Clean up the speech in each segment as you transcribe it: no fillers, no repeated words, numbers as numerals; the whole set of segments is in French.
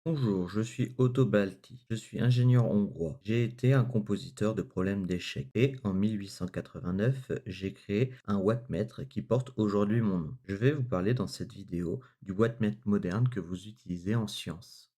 Bonjour, je suis Otto Balti, je suis ingénieur hongrois. J'ai été un compositeur de problèmes d'échecs et en 1889, j'ai créé un wattmètre qui porte aujourd'hui mon nom. Je vais vous parler dans cette vidéo du wattmètre moderne que vous utilisez en sciences.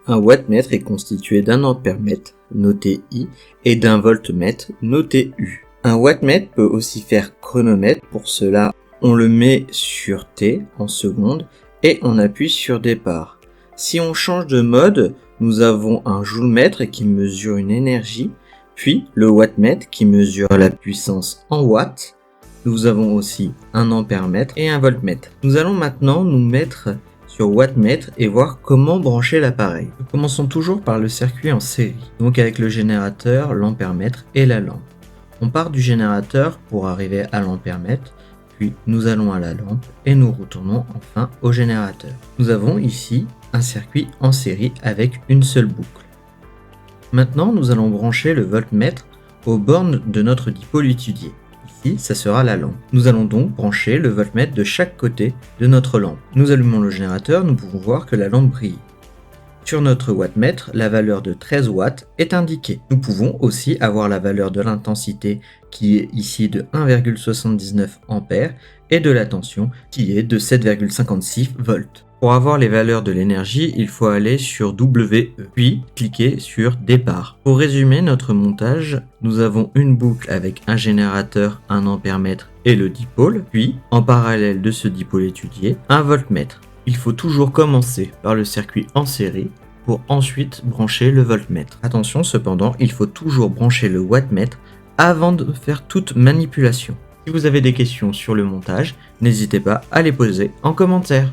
Un wattmètre est constitué d'un ampèremètre, noté I, et d'un voltmètre, noté U. Un wattmètre peut aussi faire chronomètre. Pour cela, on le met sur T en secondes et on appuie sur départ. Si on change de mode, nous avons un joule-mètre qui mesure une énergie, puis le wattmètre qui mesure la puissance en watts. Nous avons aussi un ampèremètre et un voltmètre. Nous allons maintenant nous mettre sur wattmètre et voir comment brancher l'appareil. Nous commençons toujours par le circuit en série, donc avec le générateur, l'ampèremètre et la lampe. On part du générateur pour arriver à l'ampèremètre, puis nous allons à la lampe et nous retournons enfin au générateur. Nous avons ici un circuit en série avec une seule boucle. Maintenant, nous allons brancher le voltmètre aux bornes de notre dipôle étudié. Ici, ça sera la lampe. Nous allons donc brancher le voltmètre de chaque côté de notre lampe. Nous allumons le générateur, nous pouvons voir que la lampe brille. Sur notre wattmètre, la valeur de 13 watts est indiquée. Nous pouvons aussi avoir la valeur de l'intensité qui est ici de 1,79 ampères et de la tension qui est de 7,56 volts. Pour avoir les valeurs de l'énergie, il faut aller sur WE, puis cliquer sur départ. Pour résumer notre montage, nous avons une boucle avec un générateur, un ampèremètre et le dipôle, puis en parallèle de ce dipôle étudié, un voltmètre. Il faut toujours commencer par le circuit en série pour ensuite brancher le voltmètre. Attention cependant, il faut toujours brancher le wattmètre avant de faire toute manipulation. Si vous avez des questions sur le montage, n'hésitez pas à les poser en commentaire.